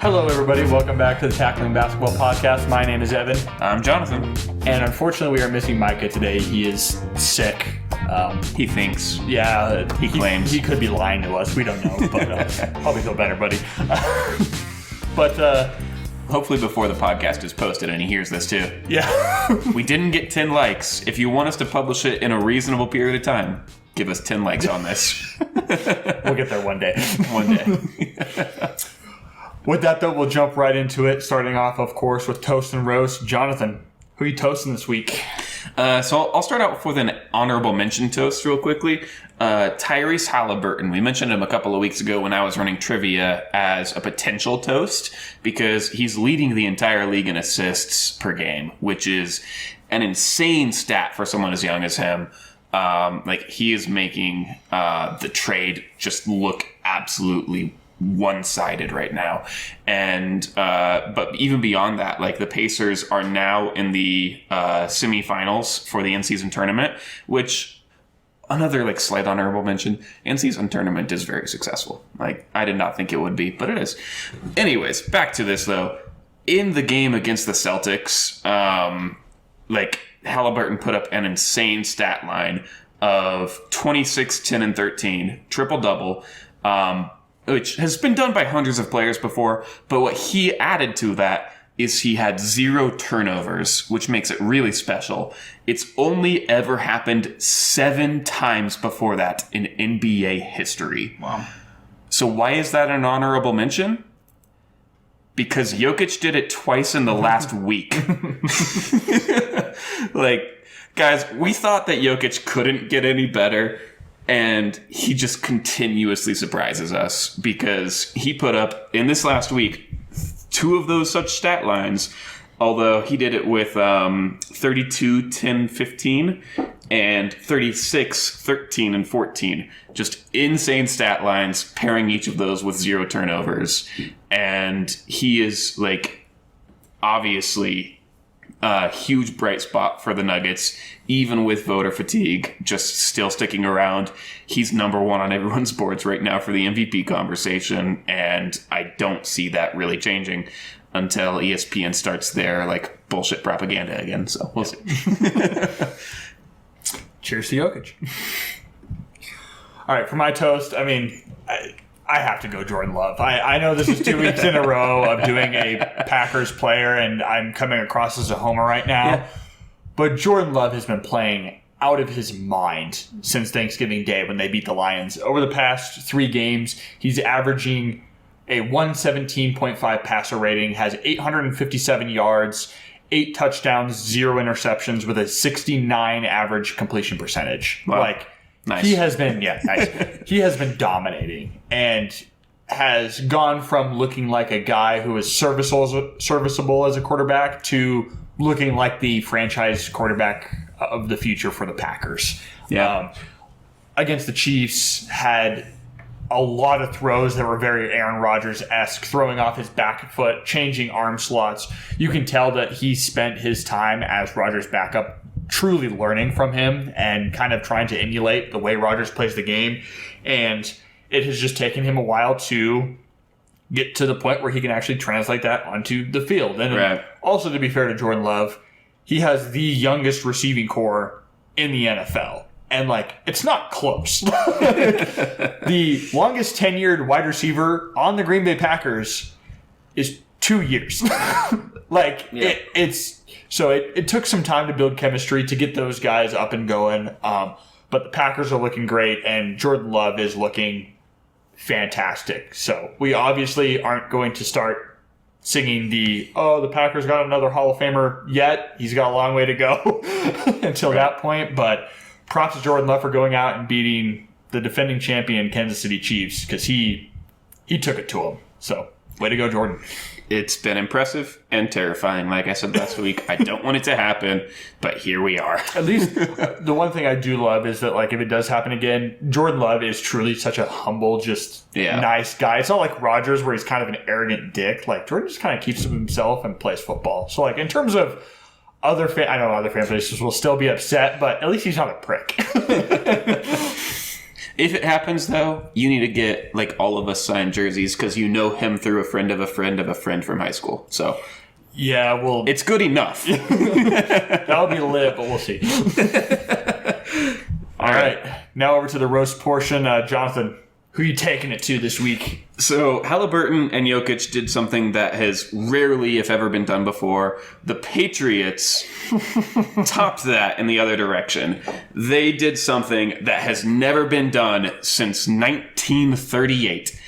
Hello, everybody. Welcome back to the Tackling Basketball Podcast. My name is Evan. I'm Jonathan. And unfortunately, we are missing Micah today. He is sick. He thinks. Yeah. He claims. He could be lying to us. We don't know. But probably feel better, buddy. Hopefully before the podcast is posted and he hears this too. Yeah. We didn't get 10 likes. If you want us to publish it in a reasonable period of time, give us 10 likes on this. We'll get there one day. One day. With that, though, we'll jump right into it, starting off, of course, with Toast and Roast. Jonathan, who are you toasting this week? So I'll start out with an honorable mention toast real quickly. Tyrese Halliburton. We mentioned him a couple of weeks ago when I was running trivia as a potential toast because he's leading the entire league in assists per game, which is an insane stat for someone as young as him. He is making the trade just look absolutely one-sided right now. And but even beyond that, the Pacers are now in the semifinals for the in-season tournament, which another slight honorable mention, in-season tournament is very successful. I did not think it would be, but it is. Anyways, back to this though. In the game against the Celtics, Halliburton put up an insane stat line of 26, 10, and 13, triple-double, which has been done by hundreds of players before, but what he added to that is he had 0 turnovers, which makes it really special. It's only ever happened 7 times before that in NBA history. Wow. So why is that an honorable mention? Because Jokic did it twice in the last week. Guys, we thought that Jokic couldn't get any better. And he just continuously surprises us because he put up, in this last week, 2 of those such stat lines, although he did it with 32, 10, 15, and 36, 13, and 14. Just insane stat lines, pairing each of those with 0 turnovers. And he is, obviously a huge bright spot for the Nuggets, even with voter fatigue, just still sticking around. He's number 1 on everyone's boards right now for the MVP conversation, and I don't see that really changing until ESPN starts their bullshit propaganda again. So we'll see. Cheers to Jokic. All right, for my toast, I have to go Jordan Love. I know this is 2 weeks in a row of doing a Packers player, and I'm coming across as a homer right now. Yeah. But Jordan Love has been playing out of his mind since Thanksgiving Day when they beat the Lions. Over the past 3 games, he's averaging a 117.5 passer rating, has 857 yards, 8 touchdowns, 0 interceptions with a 69 average completion percentage. Wow. Nice. He has been, nice. He has been dominating and has gone from looking like a guy who is serviceable as a quarterback to looking like the franchise quarterback of the future for the Packers. Yeah. Against the Chiefs, had a lot of throws that were very Aaron Rodgers-esque, throwing off his back foot, changing arm slots. You can tell that he spent his time as Rodgers' backup truly learning from him and kind of trying to emulate the way Rodgers plays the game. And it has just taken him a while to get to the point where he can actually translate that onto the field. And also, to be fair to Jordan Love, he has the youngest receiving core in the NFL. And, it's not close. The longest tenured wide receiver on the Green Bay Packers is 2 years. It took some time to build chemistry to get those guys up and going. But the Packers are looking great, and Jordan Love is looking fantastic. So we obviously aren't going to start singing the Packers got another Hall of Famer yet. He's got a long way to go until that point. But props to Jordan Love for going out and beating the defending champion Kansas City Chiefs because he took it to him. So way to go, Jordan. It's been impressive and terrifying. Like I said last week, I don't want it to happen, but here we are. At least the one thing I do love is that, if it does happen again, Jordan Love is truly such a humble, nice guy. It's not like Rodgers where he's kind of an arrogant dick. Jordan just kind of keeps to himself and plays football. So, in terms of I know other fan bases will still be upset, but at least he's not a prick. If it happens, though, you need to get like all of us signed jerseys because you know him through a friend of a friend of a friend from high school. So yeah, well, it's good enough. That'll be lit, but we'll see. All right, now over to the roast portion. Jonathan, who are you taking it to this week? So Halliburton and Jokic did something that has rarely, if ever, been done before. The Patriots topped that in the other direction. They did something that has never been done since 1938,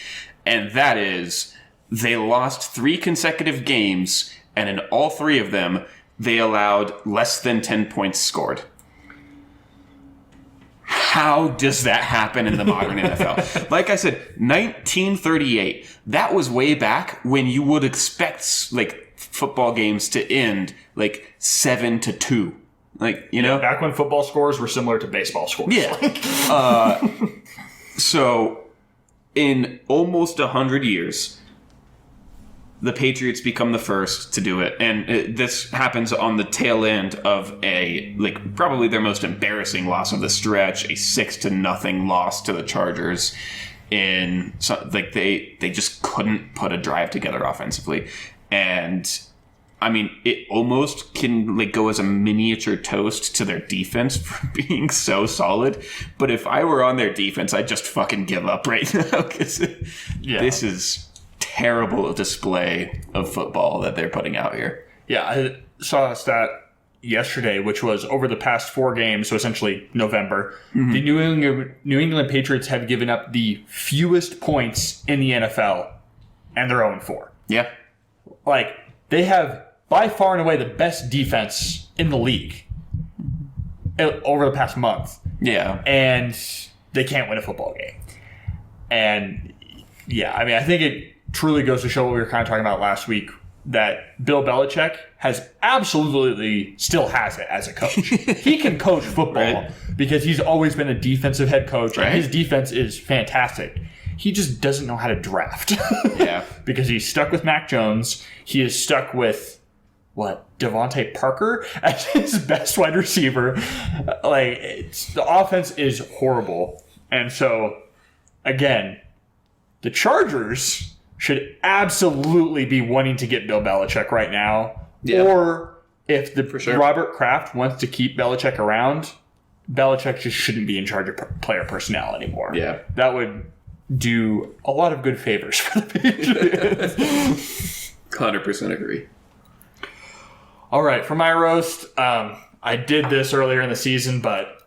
and that is they lost 3 consecutive games, and in all 3 of them, they allowed less than 10 points scored. How does that happen in the modern NFL? Like I said, 1938. That was way back when you would expect like football games to end like 7-2. Like, you know, back when football scores were similar to baseball scores. Yeah. So in almost 100 years, the Patriots become the first to do it, and this happens on the tail end of a probably their most embarrassing loss of the stretch, a 6-0 loss to the Chargers. They just couldn't put a drive together offensively, and I mean it almost can go as a miniature toast to their defense for being so solid. But if I were on their defense, I'd just fucking give up right now because this is terrible display of football that they're putting out here. Yeah, I saw a stat yesterday, which was over the past 4 games, so essentially November, the New England Patriots have given up the fewest points in the NFL, and they're 0-4. Yeah. They have by far and away the best defense in the league over the past month. Yeah. And they can't win a football game. And yeah, I mean, I think it truly goes to show what we were kind of talking about last week, that Bill Belichick still has it as a coach. He can coach football because he's always been a defensive head coach, and his defense is fantastic. He just doesn't know how to draft. Yeah. Because he's stuck with Mac Jones. He is stuck with, Devontae Parker as his best wide receiver. The offense is horrible. And so, again, the Chargers should absolutely be wanting to get Bill Belichick right now. Yeah. Or if Robert Kraft wants to keep Belichick around, Belichick just shouldn't be in charge of player personnel anymore. Yeah. That would do a lot of good favors for the Patriots. 100% agree. All right, for my roast, I did this earlier in the season, but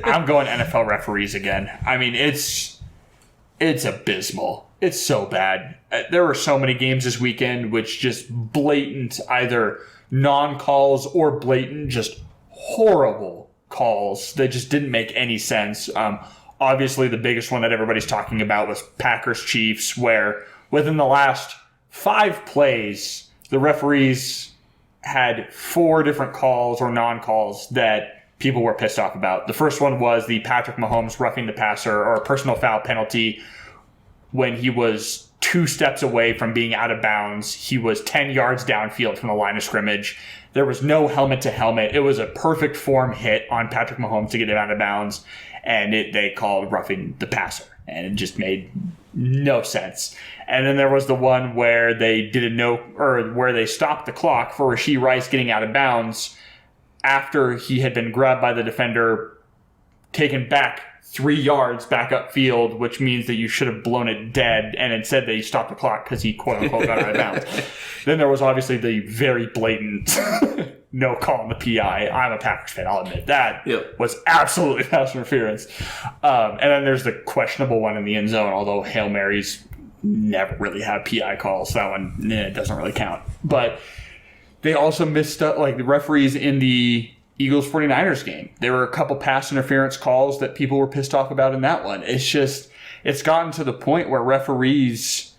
I'm going NFL referees again. I mean, it's abysmal. It's so bad. There were so many games this weekend which just blatant either non-calls or blatant just horrible calls that just didn't make any sense. Obviously, the biggest one that everybody's talking about was Packers-Chiefs, where within the last 5 plays, the referees had 4 different calls or non-calls that people were pissed off about. The first one was the Patrick Mahomes roughing the passer or a personal foul penalty when he was 2 steps away from being out of bounds. He was 10 yards downfield from the line of scrimmage. There was no helmet to helmet. It was a perfect form hit on Patrick Mahomes to get him out of bounds, and they called roughing the passer, and it just made no sense. And then there was the one where they where they stopped the clock for Rashee Rice getting out of bounds after he had been grabbed by the defender, taken back 3 yards back upfield, which means that you should have blown it dead, and instead they stopped the clock because he quote-unquote got out of bounds. Then there was obviously the very blatant no call on the PI. I'm a Packers fan, I'll admit that. Yep. Was absolutely pass interference. And then there's the questionable one in the end zone, although Hail Marys never really have PI calls. That one doesn't really count. But they also missed up, the referees in the Eagles 49ers game. There were a couple pass interference calls that people were pissed off about in that one. It's gotten to the point where referees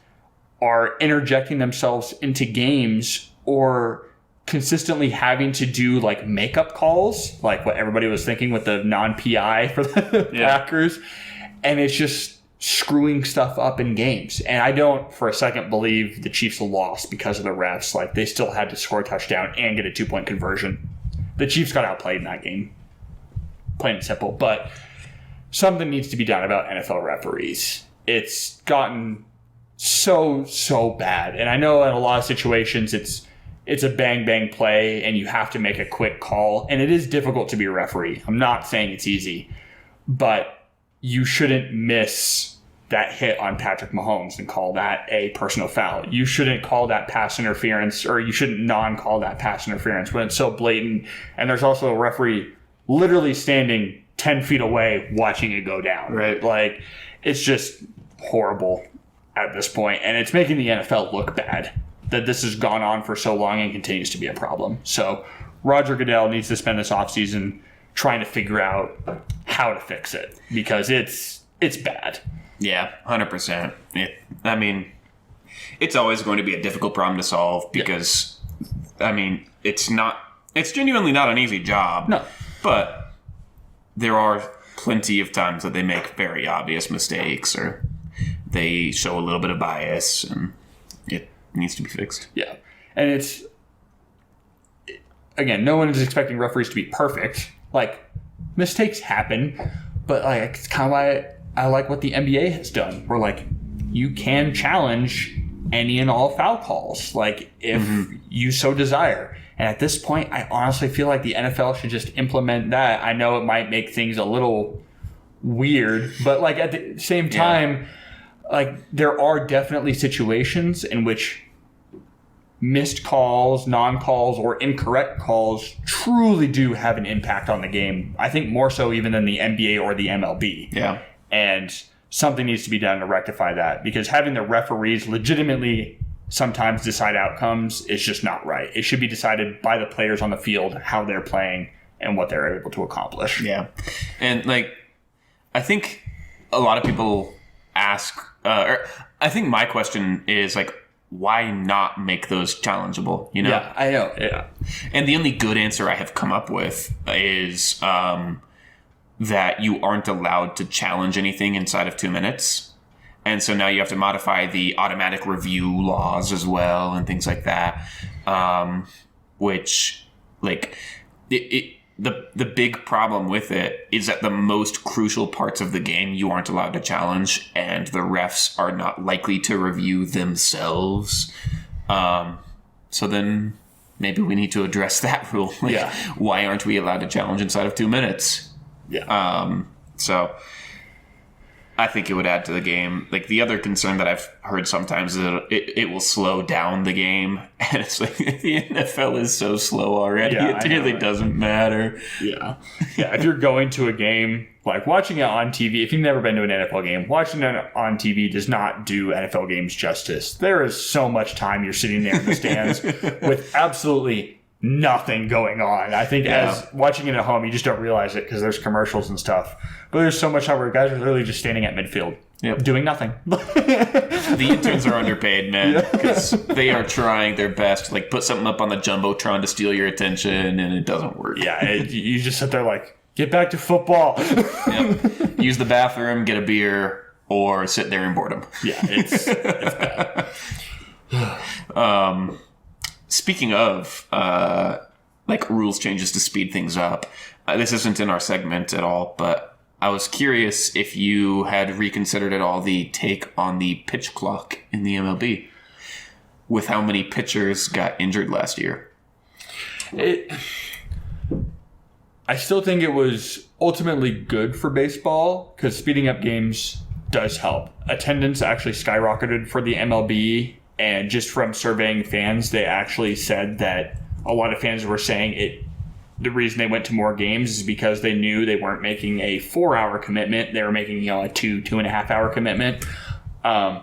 are interjecting themselves into games or consistently having to do makeup calls, like what everybody was thinking with the non-PI for the Packers. And it's just screwing stuff up in games. And I don't for a second believe the Chiefs lost because of the refs. They still had to score a touchdown and get a 2-point conversion. The Chiefs got outplayed in that game, plain and simple. But something needs to be done about NFL referees. It's gotten so bad. And I know in a lot of situations it's a bang play and you have to make a quick call. And it is difficult to be a referee. I'm not saying it's easy, but you shouldn't miss that hit on Patrick Mahomes and call that a personal foul. You shouldn't call that pass interference, or you shouldn't non-call that pass interference when it's so blatant. And there's also a referee literally standing 10 feet away watching it go down. Right. Like, it's just horrible at this point, and it's making the NFL look bad that this has gone on for so long and continues to be a problem. So Roger Goodell needs to spend this offseason trying to figure out how to fix it, because it's bad. Yeah, 100%. I mean, it's always going to be a difficult problem to solve because, I mean, it's genuinely not an easy job. No. But there are plenty of times that they make very obvious mistakes or they show a little bit of bias, and it needs to be fixed. Yeah. And again, no one is expecting referees to be perfect. Like, mistakes happen, but like, it's kind of why I like what the NBA has done, where like you can challenge any and all foul calls, like if you so desire. And at this point, I honestly feel like the NFL should just implement that. I know it might make things a little weird, but like at the same time, like there are definitely situations in which missed calls, non-calls, or incorrect calls truly do have an impact on the game. I think more so even than the NBA or the MLB. Yeah. And something needs to be done to rectify that, because having the referees legitimately sometimes decide outcomes is just not right. It should be decided by the players on the field, how they're playing and what they're able to accomplish. Yeah. And like, I think a lot of people ask, or I think my question is like, why not make those challengeable? You know? Yeah, I know. Yeah. And the only good answer I have come up with is that you aren't allowed to challenge anything inside of 2 minutes. And so now you have to modify the automatic review laws as well and things like that. Which, like, the big problem with it is that the most crucial parts of the game you aren't allowed to challenge, and the refs are not likely to review themselves. So then maybe we need to address that rule. Like, why aren't we allowed to challenge inside of 2 minutes? Yeah. So I think it would add to the game. Like, the other concern that I've heard sometimes is that it will slow down the game. And it's like, the NFL is so slow already. Yeah, it really doesn't matter. Yeah. Yeah. If you're going to a game, like watching it on TV, if you've never been to an NFL game, watching it on TV does not do NFL games justice. There is so much time you're sitting there in the stands with absolutely nothing going on. I think as watching it at home, you just don't realize it because there's commercials and stuff. But there's so much time where guys are literally just standing at midfield, doing nothing. The interns are underpaid, man, because they are trying their best to like put something up on the jumbotron to steal your attention, and it doesn't work. Yeah, you just sit there like, get back to football. Use the bathroom, get a beer, or sit there in boredom. Yeah, it's bad. Speaking of like rules changes to speed things up, this isn't in our segment at all, but I was curious if you had reconsidered at all the take on the pitch clock in the MLB with how many pitchers got injured last year. I still think it was ultimately good for baseball because speeding up games does help. Attendance actually skyrocketed for the MLB. And just from surveying fans, they actually said that a lot of fans were saying the reason they went to more games is because they knew they weren't making a 4-hour commitment. They were making, a 2.5 hour commitment. And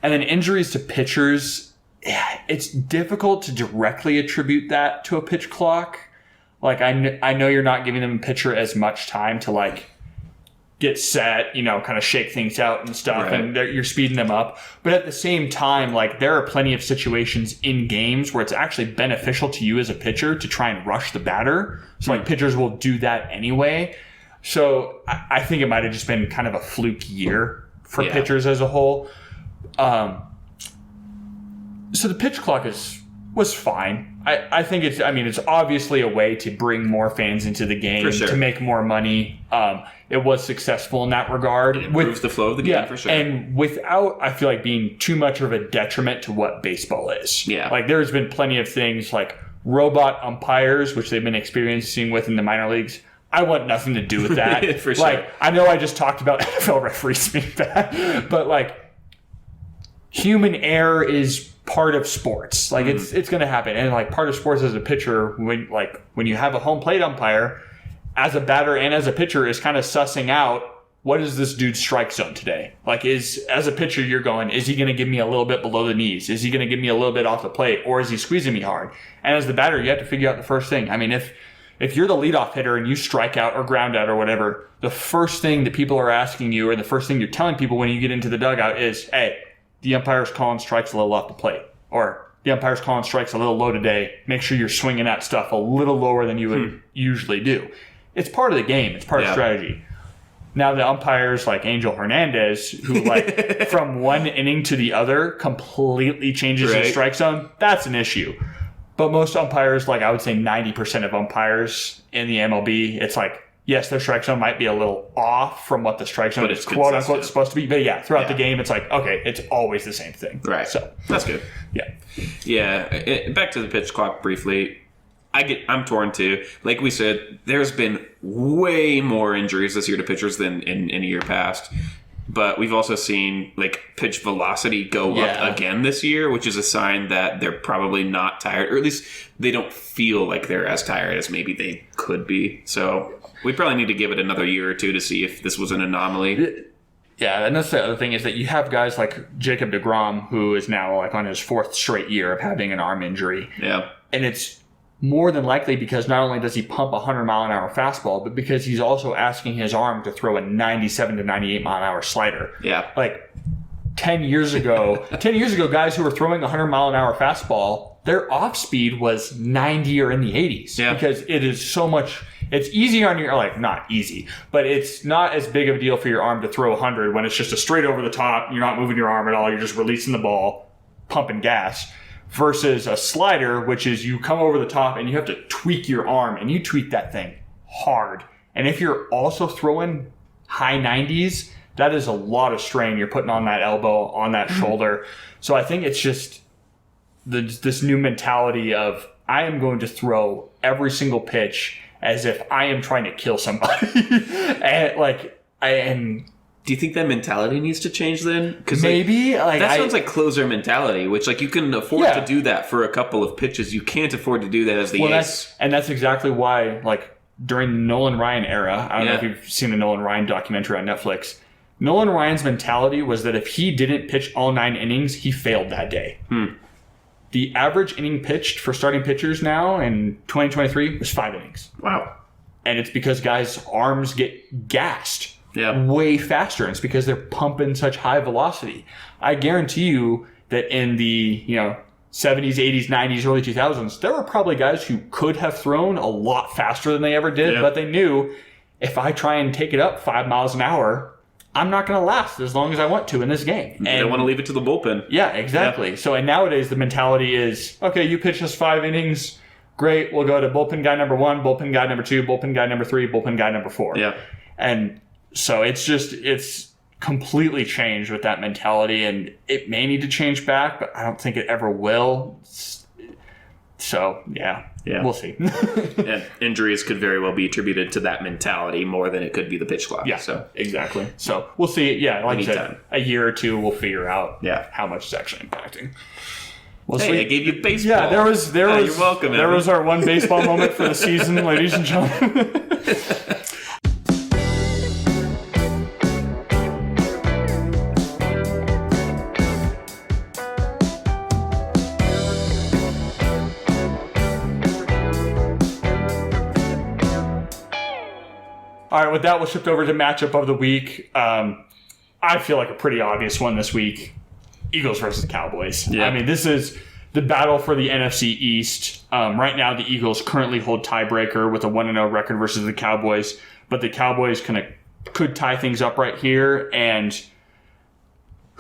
then injuries to pitchers, it's difficult to directly attribute that to a pitch clock. Like, I know you're not giving them a pitcher as much time to, like, get set, kind of shake things out and stuff, right. And you're speeding them up. But at the same time, like, there are plenty of situations in games where it's actually beneficial to you as a pitcher to try and rush the batter. So, like, pitchers will do that anyway. So I think it might have just been kind of a fluke year for pitchers as a whole. So the pitch clock is was fine. I think it's obviously a way to bring more fans into the game, For sure. to make more money. It was successful in that regard. It improves the flow of the game, for sure. And without, I feel like, being too much of a detriment to what baseball is. Yeah. Like, there's been plenty of things like robot umpires, which they've been experiencing with in the minor leagues. I want nothing to do with that. For sure. Like, I know I just talked about NFL referees being bad, but, like, human error is part of sports. Like, it's going to happen. And, like, part of sports as a pitcher, when you have a home plate umpire, as a batter and as a pitcher, is kind of sussing out, what is this dude's strike zone today? Like, as a pitcher, you're going, is he going to give me a little bit below the knees? Is he going to give me a little bit off the plate? Or is he squeezing me hard? And as the batter, you have to figure out the first thing. I mean, if you're the leadoff hitter and you strike out or ground out or whatever, the first thing that people are asking you, or the first thing you're telling people when you get into the dugout is, hey, the umpire's calling strikes a little off the plate. Or the umpire's calling strikes a little low today. Make sure you're swinging that stuff a little lower than you would usually do. It's part of the game. It's part of strategy. Now the umpires like Angel Hernandez, who like from one inning to the other completely changes his strike zone, that's an issue. But most umpires, like I would say 90% of umpires in the MLB, it's like, yes, their strike zone might be a little off from what the strike zone is quote unquote supposed to be. But yeah, throughout the game, it's like, okay, it's always the same thing. Right. So that's good. Yeah. Yeah. Back to the pitch clock briefly. I'm torn too. Like we said, there's been way more injuries this year to pitchers than in a year past. But we've also seen like pitch velocity go up again this year, which is a sign that they're probably not tired, or at least they don't feel like they're as tired as maybe they could be. So we probably need to give it another year or two to see if this was an anomaly. Yeah, and that's the other thing is that you have guys like Jacob deGrom, who is now like on his 4th straight year of having an arm injury. Yeah. And it's more than likely because not only does he pump a 100-mile-an-hour fastball, but because he's also asking his arm to throw a 97 to 98-mile-an-hour slider. Yeah. Like 10 years ago, guys who were throwing a 100-mile-an-hour fastball, their off speed was 90 or in the 80s. Yeah. Because it is so much, it's easy on your, like not easy, but it's not as big of a deal for your arm to throw 100 when it's just a straight over the top, you're not moving your arm at all, you're just releasing the ball, pumping gas. Versus a slider, which is you come over the top and you have to tweak your arm, and you tweak that thing hard. And if you're also throwing high 90s, that is a lot of strain you're putting on that elbow, on that shoulder. So I think it's just this new mentality of I am going to throw every single pitch as if I am trying to kill somebody. Do you think that mentality needs to change then? Because maybe that sounds like closer mentality, which like you can afford to do that for a couple of pitches. You can't afford to do that as the ace. That's exactly why, like during the Nolan Ryan era, I don't know if you've seen the Nolan Ryan documentary on Netflix. Nolan Ryan's mentality was that if he didn't pitch all 9 innings, he failed that day. The average inning pitched for starting pitchers now in 2023 was 5 innings. Wow. And it's because guys' arms get gassed. Yeah. Way faster. And it's because they're pumping such high velocity. I guarantee you that in the 70s, 80s, 90s, early 2000s, there were probably guys who could have thrown a lot faster than they ever did, but they knew if I try and take it up 5 miles an hour, I'm not going to last as long as I want to in this game. And don't want to leave it to the bullpen. Yeah, exactly. Yeah. So, and nowadays the mentality is, okay, you pitch us 5 innings, great, we'll go to bullpen guy number 1, bullpen guy number 2, bullpen guy number 3, bullpen guy number 4. Yeah. And so it's completely changed with that mentality, and it may need to change back, but I don't think it ever will. So, yeah. We'll see. And injuries could very well be attributed to that mentality more than it could be the pitch clock. Yeah, so exactly. So we'll see. Yeah, like I said, a year or two, we'll figure out how much it's actually impacting. I gave you baseball. Yeah, there was. You're welcome. There was our one baseball moment for the season, ladies and gentlemen. All right, with that, we'll shift over to matchup of the week. I feel like a pretty obvious one this week. Eagles versus Cowboys. Yeah. I mean, this is the battle for the NFC East. Right now, the Eagles currently hold tiebreaker with a 1-0 record versus the Cowboys, but the Cowboys could tie things up right here. And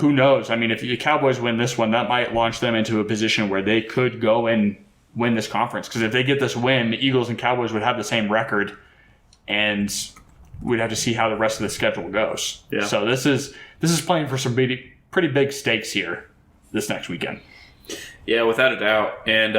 who knows? I mean, if the Cowboys win this one, that might launch them into a position where they could go and win this conference. Because if they get this win, the Eagles and Cowboys would have the same record, and we'd have to see how the rest of the schedule goes. Yeah. So this is playing for some pretty big stakes here this next weekend. Yeah, without a doubt. And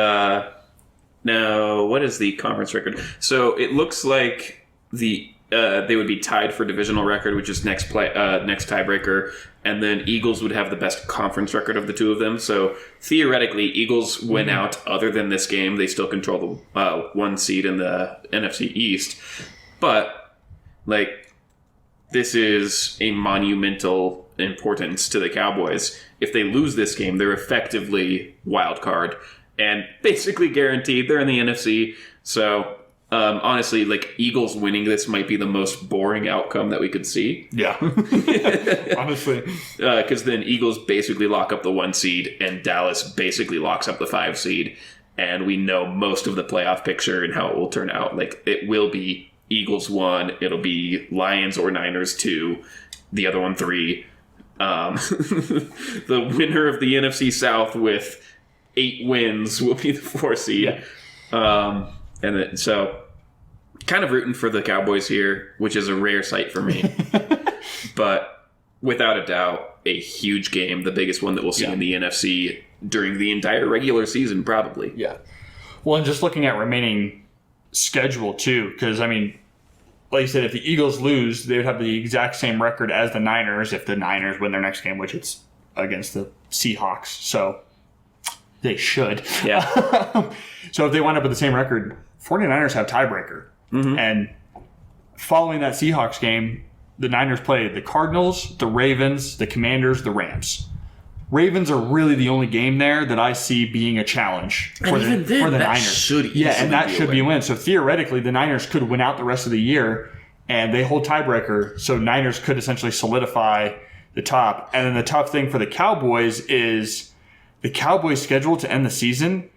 now, what is the conference record? So it looks like they would be tied for divisional record, which is next tiebreaker, and then Eagles would have the best conference record of the two of them. So theoretically, Eagles win out. Other than this game, they still control the 1 seed in the NFC East. But this is a monumental importance to the Cowboys. If they lose this game, they're effectively wild card and basically guaranteed they're in the NFC. So honestly, Eagles winning this might be the most boring outcome that we could see. Yeah. Honestly. Because then Eagles basically lock up the 1 seed and Dallas basically locks up the 5 seed. And we know most of the playoff picture and how it will turn out. It will be Eagles 1, it'll be Lions or Niners 2, the other one 3. The winner of the NFC South with 8 wins will be the 4 seed. Yeah. So kind of rooting for the Cowboys here, which is a rare sight for me. But without a doubt, a huge game, the biggest one that we'll see in the NFC during the entire regular season, probably. Yeah. Well, and just looking at remaining schedule, too, because, I mean, like you said, if the Eagles lose, they would have the exact same record as the Niners if the Niners win their next game, which it's against the Seahawks. So they should. Yeah. So if they wind up with the same record, 49ers have tiebreaker. Mm-hmm. And following that Seahawks game, the Niners play the Cardinals, the Ravens, the Commanders, the Rams. Ravens are really the only game there that I see being a challenge for the Niners. Should that should be a win. So theoretically, the Niners could win out the rest of the year, and they hold tiebreaker. So Niners could essentially solidify the top. And then the tough thing for the Cowboys is the Cowboys' schedule to end the season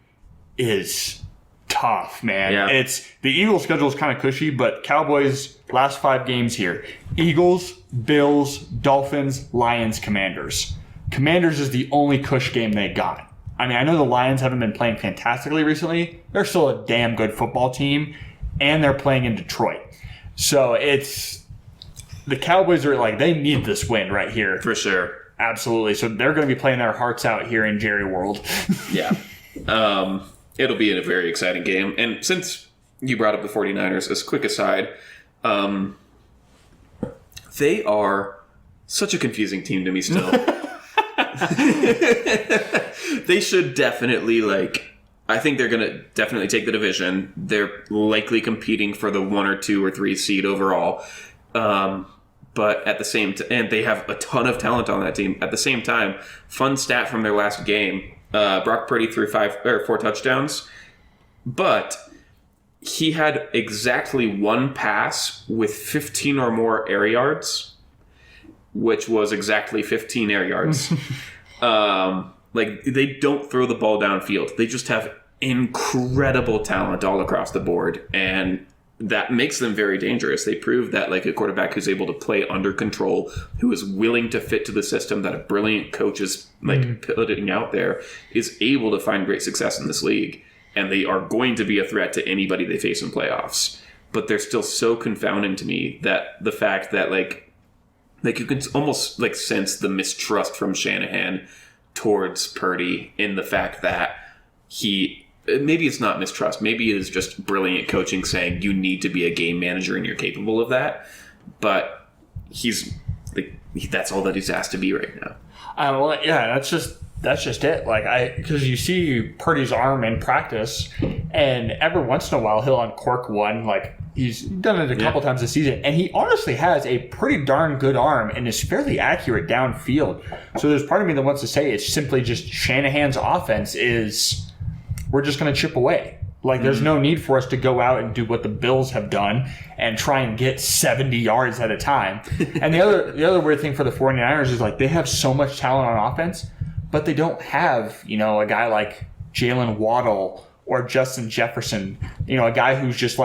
is tough, man. Yeah. It's the Eagles' schedule is kind of cushy, but Cowboys' last 5 games here: Eagles, Bills, Dolphins, Lions, Commanders. Commanders is the only cush game they got. I mean, I know the Lions haven't been playing fantastically recently. They're still a damn good football team, and they're playing in Detroit. So it's the Cowboys are they need this win right here. For sure. Absolutely. So they're going to be playing their hearts out here in Jerry World. Yeah. It'll be a very exciting game. And since you brought up the 49ers, as a quick aside, they are such a confusing team to me still. They should definitely, I think they're going to definitely take the division. They're likely competing for the 1 or 2 or 3 seed overall. But at the same time, and they have a ton of talent on that team. At the same time, fun stat from their last game, Brock Purdy threw 4 touchdowns, but he had exactly 1 pass with 15 or more air yards, which was exactly 15 air yards. They don't throw the ball downfield. They just have incredible talent all across the board, and that makes them very dangerous. They prove that a quarterback who's able to play under control, who is willing to fit to the system that a brilliant coach is putting out there, is able to find great success in this league. And they are going to be a threat to anybody they face in playoffs. But they're still so confounding to me that the fact that you can almost sense the mistrust from Shanahan towards Purdy in the fact that maybe it's not mistrust. Maybe it is just brilliant coaching saying you need to be a game manager and you're capable of that. But that's all that he's asked to be right now. Well, yeah, that's just it. Because you see Purdy's arm in practice, and every once in a while he'll uncork one. He's done it a couple times this season, and he honestly has a pretty darn good arm and is fairly accurate downfield. So there's part of me that wants to say it's simply just Shanahan's offense is we're just going to chip away. There's no need for us to go out and do what the Bills have done and try and get 70 yards at a time. And the other weird thing for the 49ers is they have so much talent on offense, but they don't have, a guy like Jalen Waddle or Justin Jefferson, a guy who's just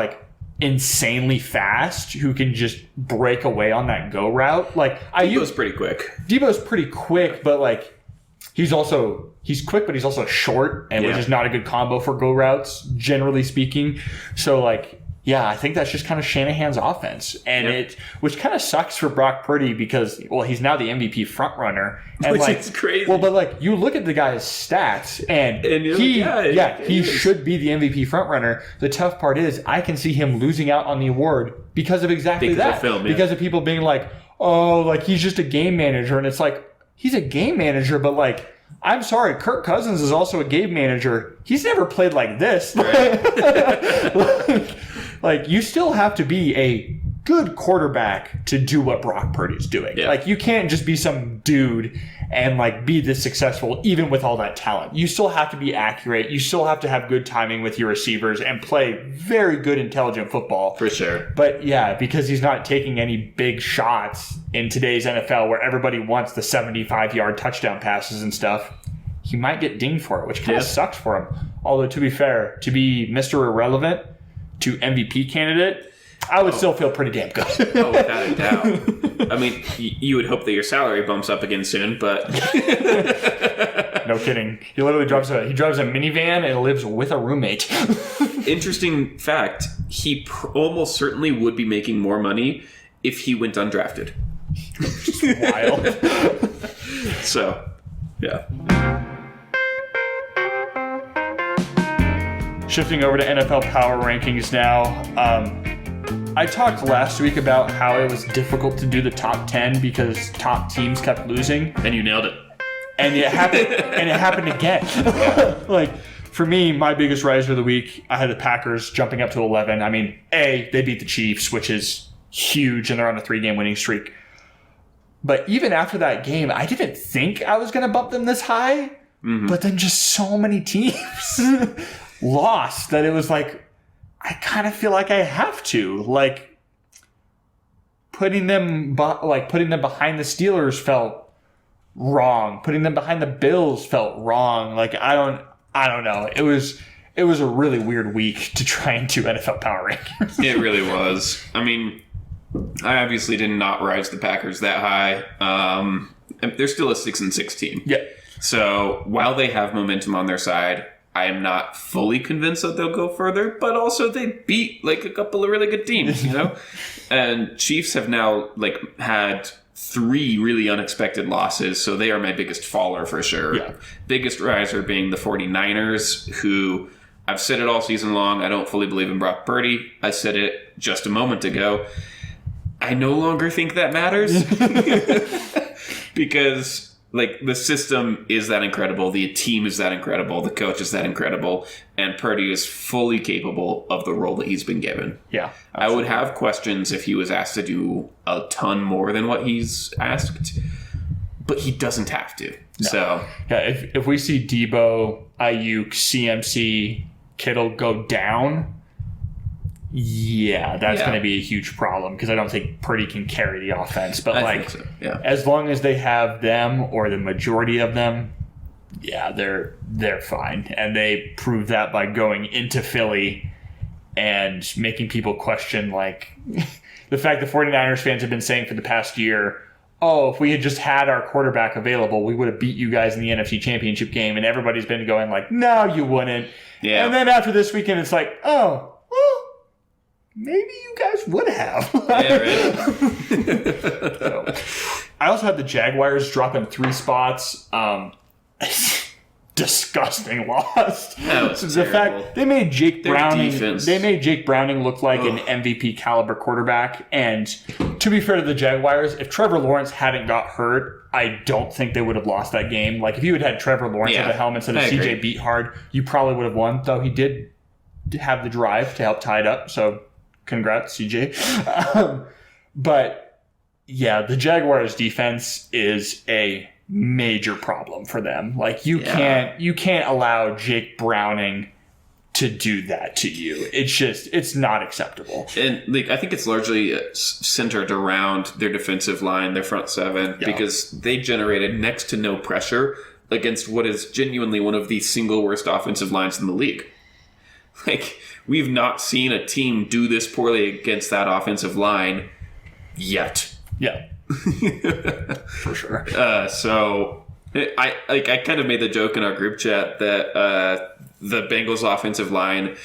insanely fast who can just break away on that go route. Like Debo's pretty quick. Debo's pretty quick, but like he's quick, but he's also short, and which is not a good combo for go routes, generally speaking. So like, yeah, I think that's just kind of Shanahan's offense, and which kind of sucks for Brock Purdy because, well, he's now the MVP front runner, and which like, is crazy. Well, but like you look at the guy's stats, and he should be the MVP front runner. The tough part is I can see him losing out on the award because of exactly that, of film, because of people being like, oh, like he's just a game manager, and it's like he's a game manager, but like. I'm sorry, Kirk Cousins is also a game manager. He's never played like this. Right. Like, you still have to be a good quarterback to do what Brock Purdy's doing. Yeah. Like, you can't just be some dude and, like, be this successful even with all that talent. You still have to be accurate. You still have to have good timing with your receivers and play very good, intelligent football. For sure. But, yeah, because he's not taking any big shots in today's NFL where everybody wants the 75-yard touchdown passes and stuff, he might get dinged for it, which kind of sucks for him. Although, to be fair, to be Mr. Irrelevant to MVP candidate, I would still feel pretty damn good. Oh, without a doubt. I mean, you would hope that your salary bumps up again soon, but... No kidding. He literally drives a minivan and lives with a roommate. Interesting fact, he almost certainly would be making more money if he went undrafted. Just wild. So, yeah. Shifting over to NFL Power Rankings now. I talked last week about how it was difficult to do the top 10 because top teams kept losing. And you nailed it. And it happened again. Like, for me, my biggest riser of the week, I had the Packers jumping up to 11. I mean, they beat the Chiefs, which is huge, and they're on a 3-game winning streak. But even after that game, I didn't think I was going to bump them this high. Mm-hmm. But then just so many teams lost that it was like, I kind of feel like I have to. Like, putting them behind the Steelers felt wrong. Putting them behind the Bills felt wrong. Like, I don't know. It was a really weird week to try and do NFL Power Rankings. It really was. I mean, I obviously did not rise the Packers that high. They're still a 6-6 team. Yeah. So while they have momentum on their side, I am not fully convinced that they'll go further, but also they beat like a couple of really good teams, you know? And Chiefs have now like had 3 really unexpected losses, so they are my biggest faller for sure. Yeah. Biggest riser being the 49ers, who I've said it all season long, I don't fully believe in Brock Purdy. I said it just a moment ago. I no longer think that matters because like the system is that incredible, the team is that incredible, the coach is that incredible, and Purdy is fully capable of the role that he's been given. Yeah, absolutely. I would have questions if he was asked to do a ton more than what he's asked, but he doesn't have to. No. So yeah, if we see Debo, Ayuk, CMC, Kittle go down, yeah, that's going to be a huge problem because I don't think Purdy can carry the offense. But I think so. Yeah. As long as they have them or the majority of them, yeah, they're fine. And they prove that by going into Philly and making people question, like, the fact the 49ers fans have been saying for the past year, oh, if we had just had our quarterback available, we would have beat you guys in the NFC Championship game. And everybody's been going like, no, you wouldn't. Yeah. And then after this weekend, it's like, oh, well, maybe you guys would have. Yeah, right. So, I also had the Jaguars dropping 3 spots. Disgusting loss. That was the terrible. fact they made Jake Browning. Defense. They made Jake Browning look like an MVP caliber quarterback. And to be fair to the Jaguars, if Trevor Lawrence hadn't got hurt, I don't think they would have lost that game. Like if you had Trevor Lawrence at the helm instead of CJ Beathard, you probably would have won. Though he did have the drive to help tie it up. So congrats, CJ. But yeah, the Jaguars defense is a major problem for them. Like you can't allow Jake Browning to do that to you. It's not acceptable. And like I think it's largely centered around their defensive line, their front 7, because they generated next to no pressure against what is genuinely one of the single worst offensive lines in the league. Like, we've not seen a team do this poorly against that offensive line yet. Yeah. For sure. So I kind of made the joke in our group chat that the Bengals offensive line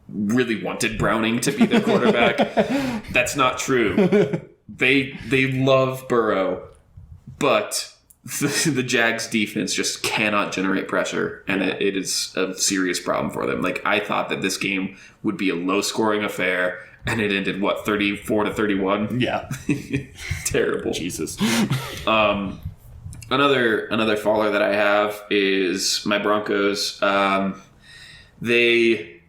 really wanted Browning to be their quarterback. That's not true. They love Burrow, but the Jags defense just cannot generate pressure, and it is a serious problem for them. Like, I thought that this game would be a low-scoring affair, and it ended, 34-31? Yeah. Terrible. Jesus. Another faller that I have is my Broncos. They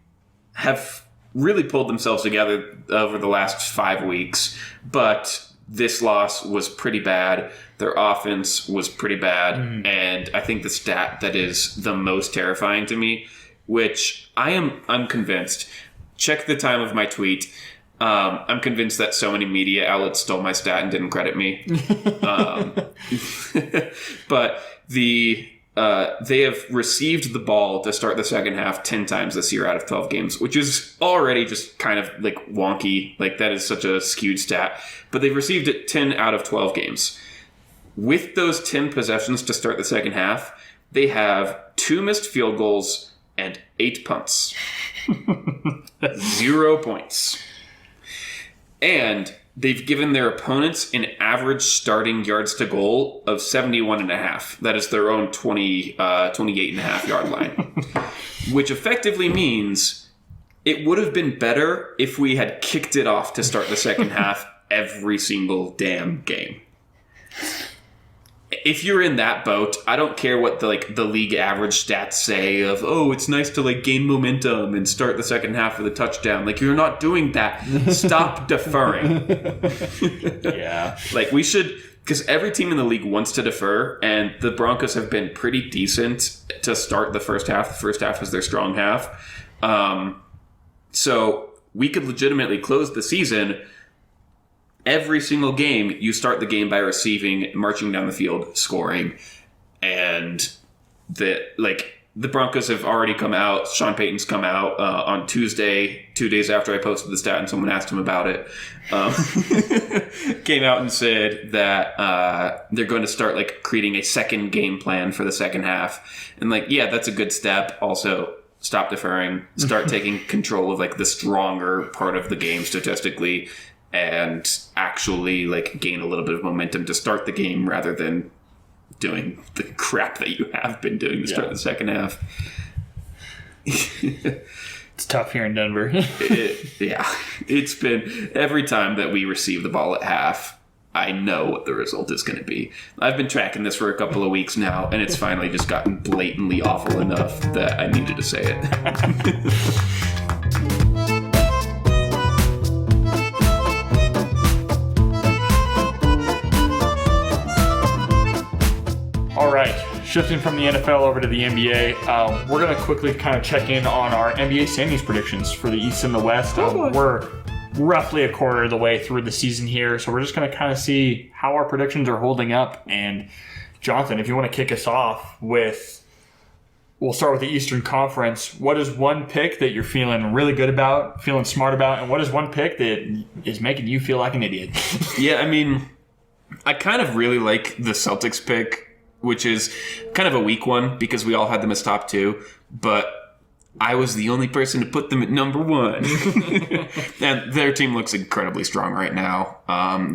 have really pulled themselves together over the last 5 weeks, but this loss was pretty bad. Their offense was pretty bad, and I think the stat that is the most terrifying to me, which I'm convinced. Check the time of my tweet. I'm convinced that so many media outlets stole my stat and didn't credit me. But they have received the ball to start the second half 10 times this year out of 12 games, which is already just kind of like wonky. Like, that is such a skewed stat. But they've received it 10 out of 12 games. With those 10 possessions to start the second half, they have 2 missed field goals and 8 punts. 0 points. And they've given their opponents an average starting yards to goal of 71.5. That is their own 28.5 yard line. Which effectively means it would have been better if we had kicked it off to start the second half every single damn game. If you're in that boat, I don't care what the league average stats say of, oh, it's nice to gain momentum and start the second half with a touchdown. Like, you're not doing that. Stop deferring. Yeah. We should, because every team in the league wants to defer, and the Broncos have been pretty decent to start the first half. The first half is their strong half. So we could legitimately close the season. Every single game, you start the game by receiving, marching down the field, scoring. And the Broncos have already come out. Sean Payton's come out on Tuesday, 2 days after I posted the stat and someone asked him about it. Came out and said that they're going to start creating a second game plan for the second half. And yeah, that's a good step. Also, stop deferring. Start taking control of the stronger part of the game statistically. And actually gain a little bit of momentum to start the game rather than doing the crap that you have been doing to start the second half. It's tough here in Denver. It's been every time that we receive the ball at half, I know what the result is going to be. I've been tracking this for a couple of weeks now, and it's finally just gotten blatantly awful enough that I needed to say it. All right, shifting from the NFL over to the NBA, we're going to quickly kind of check in on our NBA standings predictions for the East and the West. We're roughly a quarter of the way through the season here, so we're just going to kind of see how our predictions are holding up. And Jonathan, if you want to kick us off with, we'll start with the Eastern Conference. What is one pick that you're feeling really good about, feeling smart about, and what is one pick that is making you feel like an idiot? Yeah, I mean, I kind of really like the Celtics pick, which is kind of a weak one because we all had them as top 2, but I was the only person to put them at number 1. And their team looks incredibly strong right now.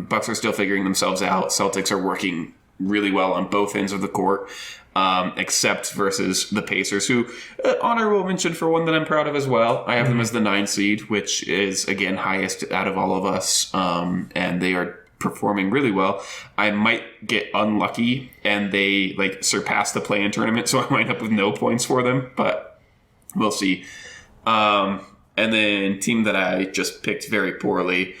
Bucks are still figuring themselves out. Celtics are working really well on both ends of the court, except versus the Pacers, who, honorable mention for one that I'm proud of as well. I have them as the 9 seed, which is, again, highest out of all of us, and they are performing really well. I might get unlucky and they surpass the play-in tournament, so I might end up with no points for them, but we'll see. And then team that I just picked very poorly,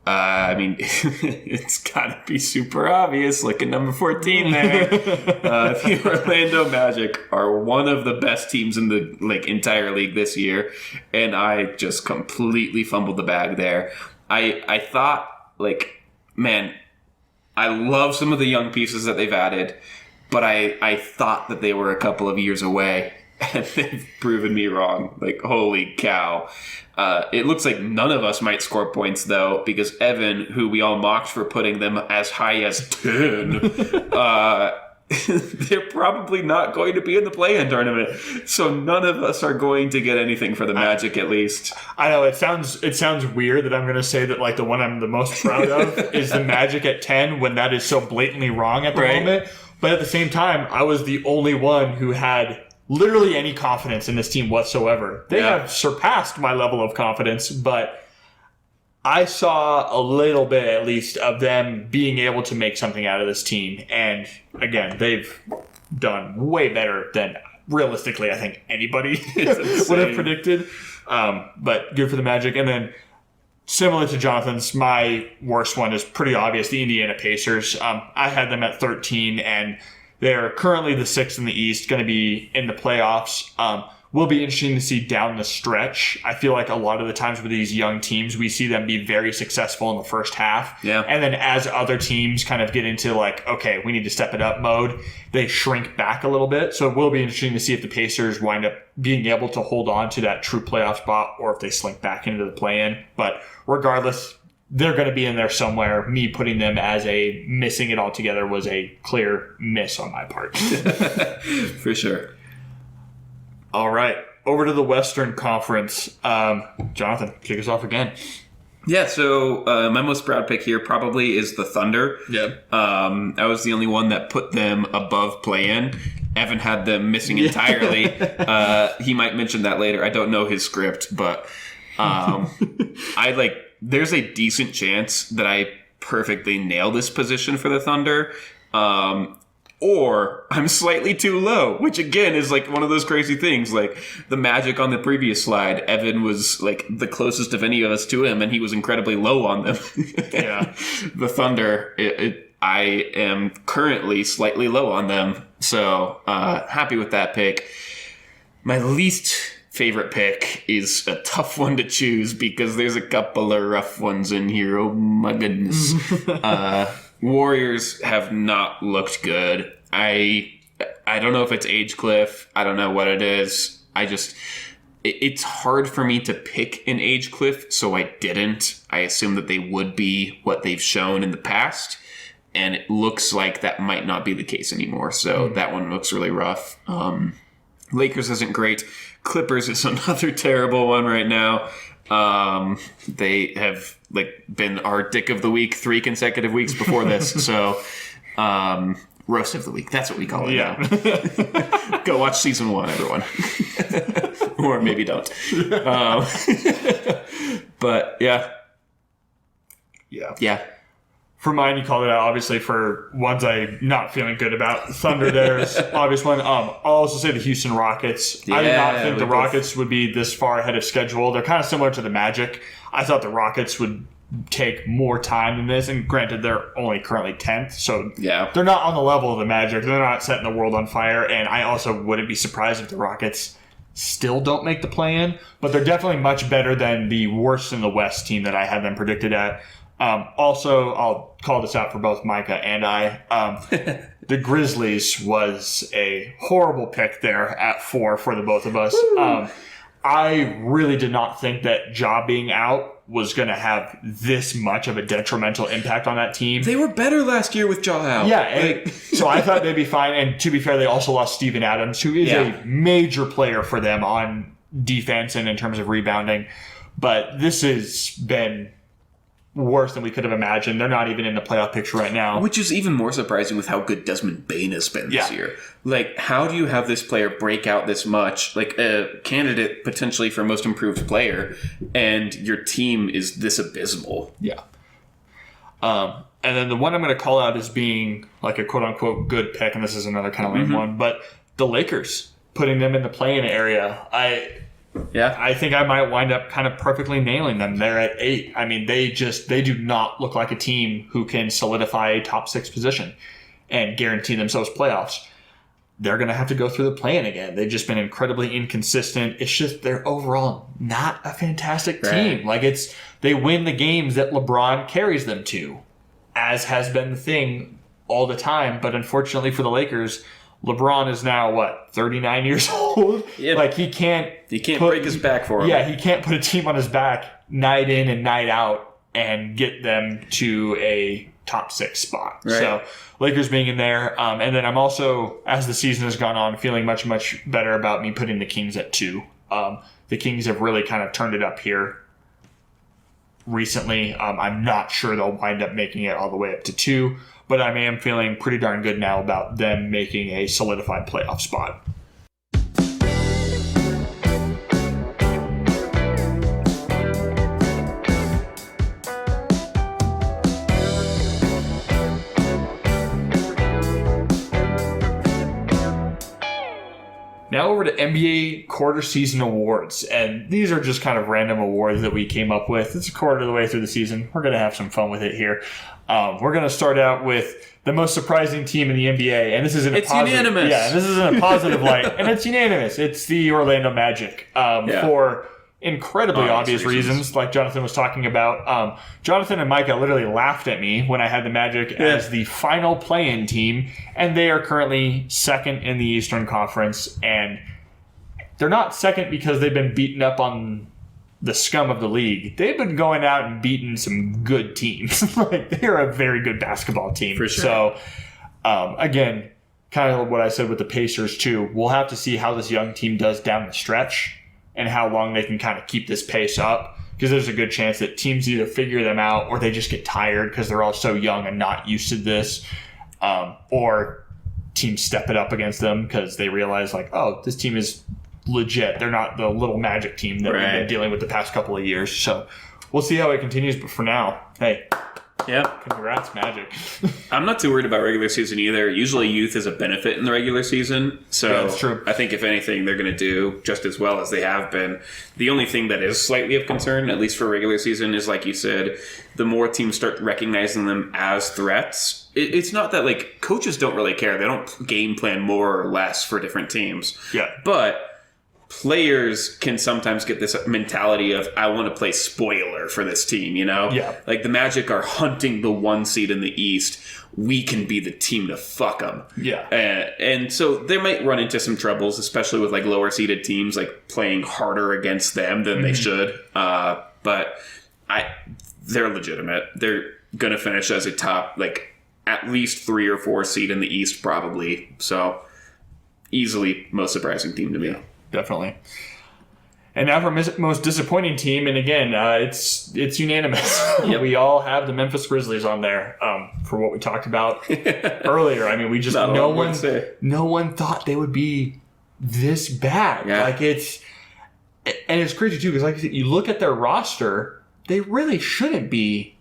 I mean, it's gotta be super obvious. Look at number 14 there. The Orlando Magic are one of the best teams in the entire league this year, and I just completely fumbled the bag there. I thought man, I love some of the young pieces that they've added, but I thought that they were a couple of years away. and they've proven me wrong. Like, holy cow. It looks like none of us might score points, though, because Evan, who we all mocked for putting them as high as 10, they're probably not going to be in the play-in tournament. So none of us are going to get anything for the Magic, at least. I know it sounds weird that I'm going to say that like the one I'm the most proud of is the Magic at 10 when that is so blatantly wrong at the moment. But at the same time, I was the only one who had literally any confidence in this team whatsoever. They have surpassed my level of confidence, but I saw a little bit, at least, of them being able to make something out of this team. And, again, they've done way better than, realistically, I think anybody would have predicted. But good for the Magic. And then, similar to Jonathan's, my worst one is pretty obvious, the Indiana Pacers. I had them at 13, and they're currently the 6th in the East, going to be in the playoffs. Will be interesting to see down the stretch. I feel like a lot of the times with these young teams, we see them be very successful in the first half. Yeah. And then as other teams kind of get into like, okay, we need to step it up mode, they shrink back a little bit. So it will be interesting to see if the Pacers wind up being able to hold on to that true playoff spot or if they slink back into the play-in. But regardless, they're going to be in there somewhere. Me putting them as a missing it altogether was a clear miss on my part. For sure. All right, over to the Western Conference. Jonathan, kick us off again. Yeah, so my most proud pick here probably is the Thunder. Yeah. I was the only one that put them above play-in. Evan had them missing entirely. He might mention that later. I don't know his script, but there's a decent chance that I perfectly nail this position for the Thunder. Or I'm slightly too low, which again is like one of those crazy things. Like the Magic on the previous slide, Evan was like the closest of any of us to him, and he was incredibly low on them. Yeah. The Thunder, I am currently slightly low on them, so happy with that pick. My least favorite pick is a tough one to choose because there's a couple of rough ones in here. Oh my goodness. Warriors have not looked good. I don't know if it's age cliff. I don't know what it is. It's hard for me to pick an age cliff, so I didn't. I assume that they would be what they've shown in the past, and it looks like that might not be the case anymore. So that one looks really rough. Lakers isn't great. Clippers is another terrible one right now. They have been our dick of the week 3 consecutive weeks before this. So, roast of the week. That's what we call it now. Go watch season 1, everyone. Or maybe don't. But yeah. For mine, you called it out, obviously, for ones I'm not feeling good about. Thunder, there's obvious one. I'll also say the Houston Rockets. I did not think the Rockets would be this far ahead of schedule. They're kind of similar to the Magic. I thought the Rockets would take more time than this, and granted, they're only currently 10th, so they're not on the level of the Magic. They're not setting the world on fire, and I also wouldn't be surprised if the Rockets still don't make the play-in, but they're definitely much better than the worst in the West team that I had them predicted at. Also, I'll call this out for both Micah and I. The Grizzlies was a horrible pick there at 4 for the both of us. I really did not think that Ja being out was going to have this much of a detrimental impact on that team. They were better last year with Ja out. Yeah, so I thought they'd be fine. And to be fair, they also lost Steven Adams, who is a major player for them on defense and in terms of rebounding. But this has been worse than we could have imagined. They're not even in the playoff picture right now. Which is even more surprising with how good Desmond Bane has been this year. Like, how do you have this player break out this much? Like, a candidate potentially for most improved player, and your team is this abysmal. Yeah. And then the one I'm going to call out as being like a quote-unquote good pick, and this is another kind of lame one, but the Lakers, putting them in the play-in area. I think I might wind up kind of perfectly nailing them. They're at 8. I mean, they do not look like a team who can solidify a top 6 position and guarantee themselves playoffs. They're going to have to go through the play-in again. They've just been incredibly inconsistent. It's just they're overall not a fantastic team. Like they win the games that LeBron carries them to, as has been the thing all the time. But unfortunately for the Lakers, LeBron is now, 39 years old? Yep. Like, he can't break his back for him. Yeah, he can't put a team on his back night in and night out and get them to a top 6 spot. Right. So, Lakers being in there. And then I'm also, as the season has gone on, feeling much, much better about me putting the Kings at 2. The Kings have really kind of turned it up here recently. I'm not sure they'll wind up making it all the way up to 2, but I am feeling pretty darn good now about them making a solidified playoff spot. Now over to NBA quarter season awards, and these are just kind of random awards that we came up with. It's a quarter of the way through the season. We're going to have some fun with it here. We're going to start out with the most surprising team in the NBA, and this is unanimous. Yeah, this is in a positive light, and it's unanimous. It's the Orlando Magic for incredibly obvious reasons, like Jonathan was talking about. Jonathan and Micah literally laughed at me when I had the Magic as the final play-in team, and they are currently second in the Eastern Conference, and they're not second because they've been beaten up on the scum of the league. They've been going out and beating some good teams. Like, they're a very good basketball team. For sure. So, again, kind of what I said with the Pacers, too. We'll have to see how this young team does down the stretch and how long they can kind of keep this pace up, because there's a good chance that teams either figure them out or they just get tired because they're all so young and not used to this, or teams step it up against them because they realize, like, oh, this team is legit. They're not the little Magic team that we've been dealing with the past couple of years. So we'll see how it continues, but for now, hey, congrats, Magic. I'm not too worried about regular season either. Usually youth is a benefit in the regular season. So that's true. I think if anything, they're going to do just as well as they have been. The only thing that is slightly of concern, at least for regular season, is, like you said, the more teams start recognizing them as threats. It's not that, like, coaches don't really care. They don't game plan more or less for different teams. Yeah. But players can sometimes get this mentality of, I want to play spoiler for this team, you know? Yeah. Like, the Magic are hunting the 1 seed in the East. We can be the team to fuck them. Yeah. And so they might run into some troubles, especially with, like, lower seeded teams, like, playing harder against them than they should. But they're legitimate. They're going to finish as a top, like, at least 3 or 4 seed in the East, probably. So, easily most surprising team to me. Yeah. Definitely. And now for most disappointing team, and again, it's unanimous. Yep. We all have the Memphis Grizzlies on there for what we talked about earlier. I mean, we just no one thought they would be this bad. Yeah. Like, it's crazy too, because like you said, you look at their roster, they really shouldn't be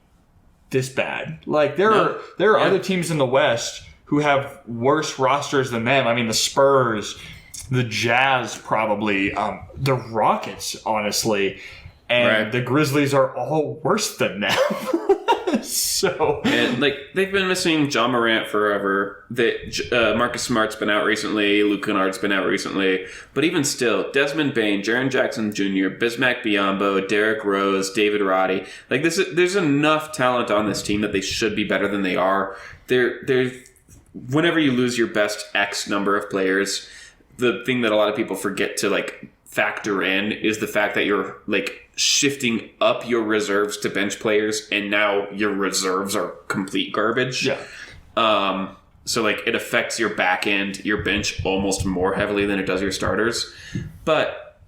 this bad. Like, there are other teams in the West who have worse rosters than them. I mean, the Spurs, the Jazz, probably, the Rockets, honestly, and the Grizzlies are all worse than them. So, and, like, they've been missing John Morant forever. Marcus Smart's been out recently. Luke Kennard's been out recently. But even still, Desmond Bane, Jaren Jackson Jr., Bismack Biyombo, Derrick Rose, David Roddy. Like, there's enough talent on this team that they should be better than they are. Whenever you lose your best X number of players, the thing that a lot of people forget to, like, factor in is the fact that you're, like, shifting up your reserves to bench players, and now your reserves are complete garbage. Yeah. So, like, it affects your back end, your bench, almost more heavily than it does your starters. But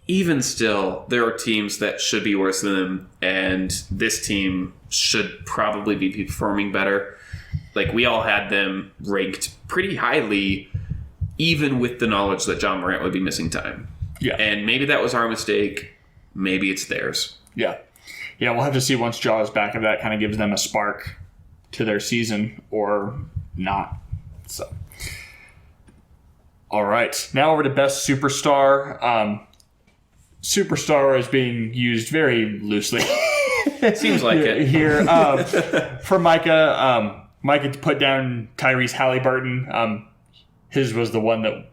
even still, there are teams that should be worse than them, and this team should probably be performing better. Like, we all had them ranked pretty highly, even with the knowledge that John Morant would be missing time. Yeah. And maybe that was our mistake. Maybe it's theirs. Yeah. Yeah, we'll have to see once Ja is back if that kind of gives them a spark to their season or not. So, all right. Now over to Best Superstar. Superstar is being used very loosely. Seems like it. Here. For Micah, Micah put down Tyrese Halliburton. His was the one that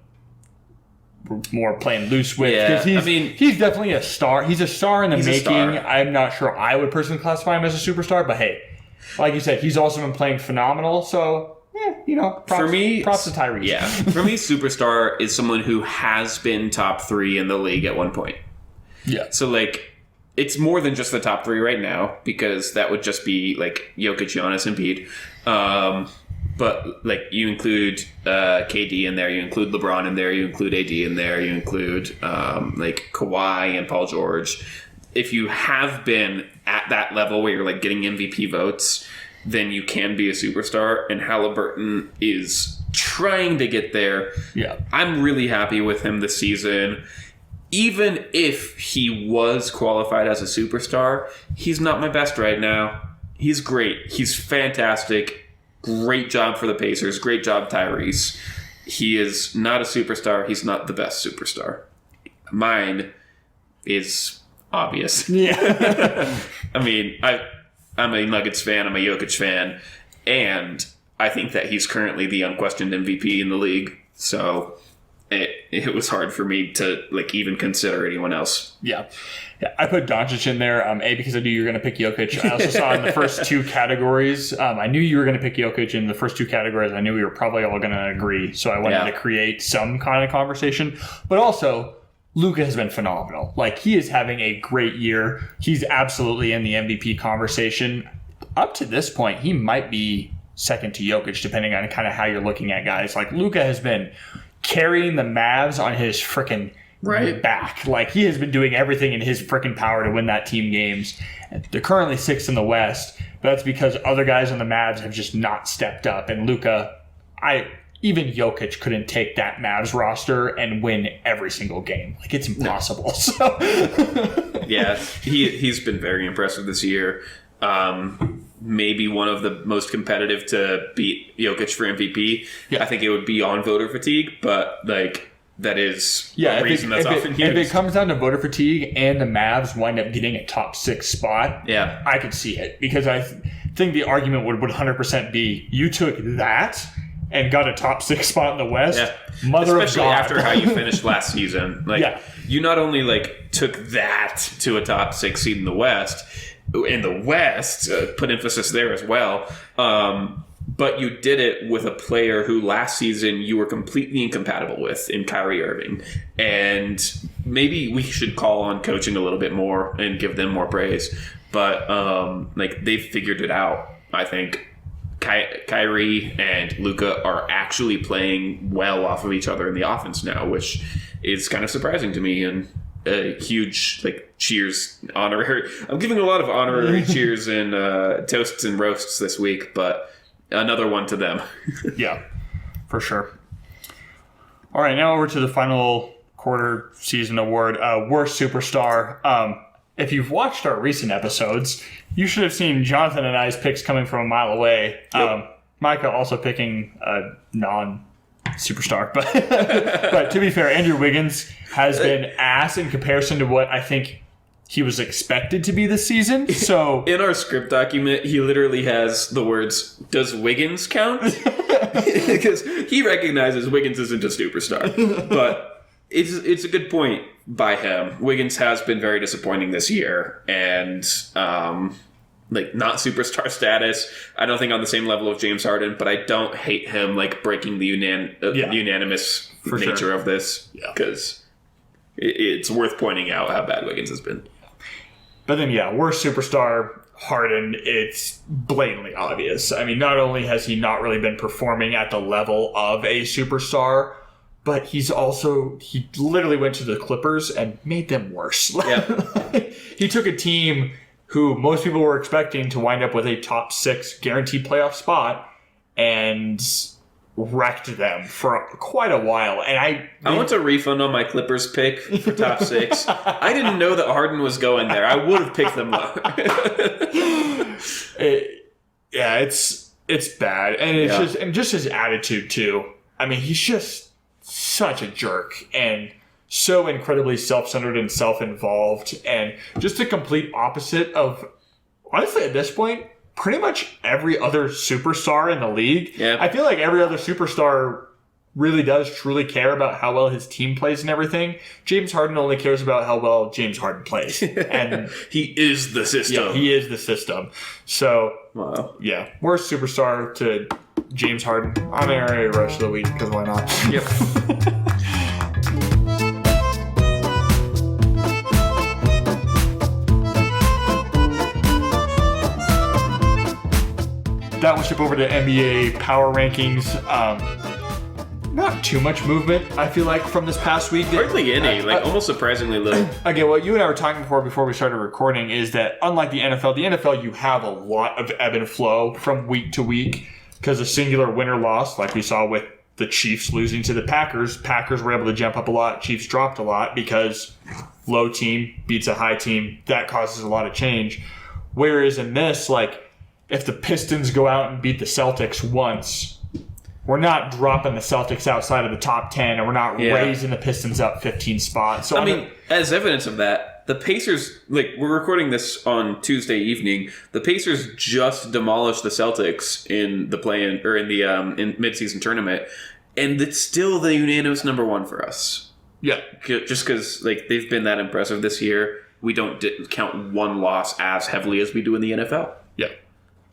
we're more playing loose with. Yeah, he's definitely a star. He's a star in the making. I'm not sure I would personally classify him as a superstar, but hey, like you said, he's also been playing phenomenal. So props, for me, props to Tyrese. Yeah. For me, superstar is someone who has been top 3 in the league at one point. Yeah. So, like, it's more than just the top 3 right now, because that would just be, like, Jokic, Giannis, Embiid. But, like, you include KD in there, you include LeBron in there, you include AD in there, you include, like, Kawhi and Paul George. If you have been at that level where you're, like, getting MVP votes, then you can be a superstar, and Halliburton is trying to get there. Yeah. I'm really happy with him this season. Even if he was qualified as a superstar, he's not my best right now. He's great. He's fantastic. Great job for the Pacers. Great job, Tyrese. He is not a superstar. He's not the best superstar. Mine is obvious. Yeah. I'm a Nuggets fan. I'm a Jokic fan. And I think that he's currently the unquestioned MVP in the league. So it was hard for me to like even consider anyone else. Yeah. I put Doncic in there, because I knew you were going to pick Jokic. I also saw in the first 2 categories, I knew you were going to pick Jokic in the first 2 categories. I knew we were probably all going to agree. So I wanted to create some kind of conversation. But also, Luka has been phenomenal. Like, he is having a great year. He's absolutely in the MVP conversation. Up to this point, he might be second to Jokic, depending on kind of how you're looking at guys. Like, Luka has been carrying the Mavs on his freaking back. Like, he has been doing everything in his freaking power to win that team games. They're currently 6th in the West, but that's because other guys on the Mavs have just not stepped up. And Luka, even Jokic couldn't take that Mavs roster and win every single game. Like, it's impossible. So yeah, he's been very impressive this year. Maybe one of the most competitive to beat Jokic for MVP. Yeah. I think it would be on voter fatigue, but like that is a reason that's often used. If it comes down to voter fatigue and the Mavs wind up getting a top 6 spot, I could see it, because I think the argument would 100% be you took that and got a top 6 spot in the West. Yeah. Mother Especially of God. after how you finished last season. Like, you not only like took that to a top 6 seed in the West, put emphasis there as well. But you did it with a player who last season you were completely incompatible with in Kyrie Irving. And maybe we should call on coaching a little bit more and give them more praise. But like, they've figured it out, I think. Kyrie and Luka are actually playing well off of each other in the offense now, which is kind of surprising to me. And a huge cheers honorary. I'm giving a lot of honorary cheers and toasts and roasts this week, but another one to them. Yeah, for sure. All right, now over to the final quarter season award, worst superstar. If you've watched our recent episodes, you should have seen Jonathan and I's picks coming from a mile away. Yep. Micah also picking a non-superstar. But to be fair, Andrew Wiggins has been ass in comparison to what I think he was expected to be this season. So in our script document, he literally has the words, "Does Wiggins count?" Because he recognizes Wiggins isn't a superstar. But it's a good point by him. Wiggins has been very disappointing this year, and not superstar status. I don't think on the same level of James Harden, but I don't hate him breaking the unanimous nature of this, because it's worth pointing out how bad Wiggins has been. But then, worst superstar, Harden, it's blatantly obvious. I mean, not only has he not really been performing at the level of a superstar, but he literally went to the Clippers and made them worse. Yep. He took a team who most people were expecting to wind up with a top 6 guaranteed playoff spot and wrecked them for quite a while. And I want a refund on my Clippers pick for top 6. I didn't know that Harden was going there. I would have picked them lower. It's bad. And it's just his attitude too. I mean, he's just such a jerk and so incredibly self-centered and self-involved, and just a complete opposite of, honestly, at this point, pretty much every other superstar in the league. Yeah. I feel like every other superstar really does truly care about how well his team plays and everything. James Harden only cares about how well James Harden plays. And he is the system. Yeah, he is the system. So, wow. Yeah, worst superstar to James Harden. I'm Aaron Rush of the week because why not? Yep. That will ship over to NBA power rankings. Not too much movement, I feel like, from this past week. Hardly any, almost surprisingly little. Again, what you and I were talking before we started recording is that unlike the NFL you have a lot of ebb and flow from week to week because a singular winner-loss, like we saw with the Chiefs losing to the Packers were able to jump up a lot, Chiefs dropped a lot because low team beats a high team. That causes a lot of change. Whereas in this, if the Pistons go out and beat the Celtics once, we're not dropping the Celtics outside of the top 10, and we're not raising the Pistons up 15 spots. So as evidence of that, the Pacers, we're recording this on Tuesday evening. The Pacers just demolished the Celtics in the play-in, or in the in midseason tournament, and it's still the unanimous number one for us. Yeah. Just because they've been that impressive this year, we don't count one loss as heavily as we do in the NFL. Yeah.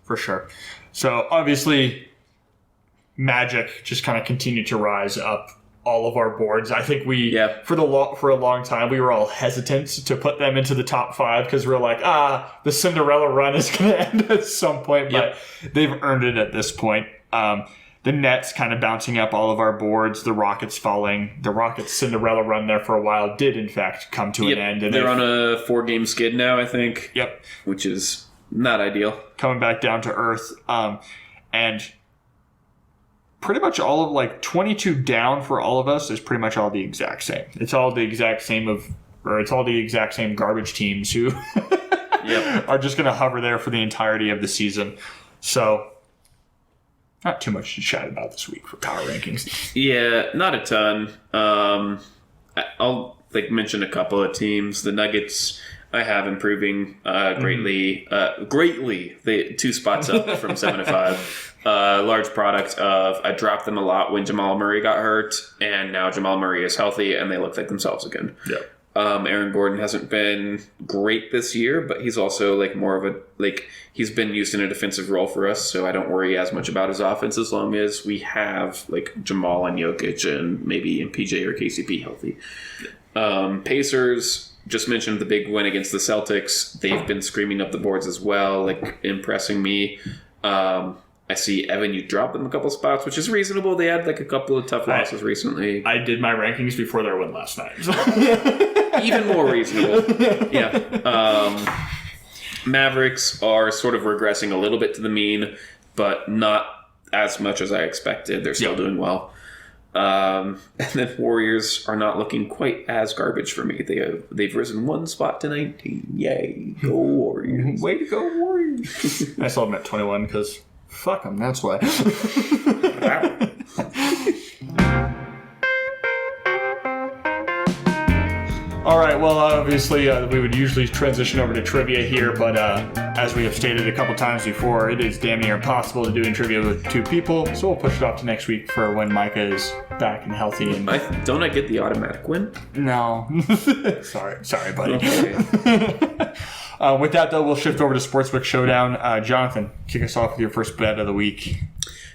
For sure. So obviously, Magic just kind of continued to rise up all of our boards. I think for a long time we were all hesitant to put them into the top 5 because we're like, the Cinderella run is going to end at some point, but they've earned it at this point. The Nets kind of bouncing up all of our boards, the Rockets falling. The Rockets' Cinderella run there for a while did in fact come to an end. And they're on a 4-game skid now, I think. Yep. Which is not ideal. Coming back down to earth. And pretty much all of 22 down for all of us is pretty much all the exact same. It's all the exact same garbage teams who are just going to hover there for the entirety of the season. So not too much to chat about this week for power rankings. Yeah, not a ton. I'll mention a couple of teams. The Nuggets I have improving greatly. They 2 spots up from 7 to 5. Large product of I dropped them a lot when Jamal Murray got hurt, and now Jamal Murray is healthy and they look like themselves again. Yeah. Aaron Gordon hasn't been great this year, but he's also more of a he's been used in a defensive role for us, so I don't worry as much about his offense as long as we have Jamal and Jokic and maybe MPJ or KCP healthy. Pacers. Just mentioned the big win against the Celtics. They've been screaming up the boards as well, impressing me. I see, Evan, you dropped them a couple spots, which is reasonable. They had a couple of tough losses recently. I did my rankings before their win last night. So. Even more reasonable. Yeah. Mavericks are sort of regressing a little bit to the mean, but not as much as I expected. They're still doing well. And then Warriors are not looking quite as garbage for me. They've risen 1 spot to 19. Yay. Go Warriors. Way to go, Warriors. I saw them at 21 because fuck them, that's why. All right, well, obviously, we would usually transition over to trivia here, but as we have stated a couple times before, it is damn near impossible to do in trivia with 2 people, so we'll push it off to next week for when Micah is back and healthy. And don't I get the automatic win? No. Sorry, buddy. Okay. With that, though, we'll shift over to Sportsbook Showdown. Jonathan, kick us off with your first bet of the week.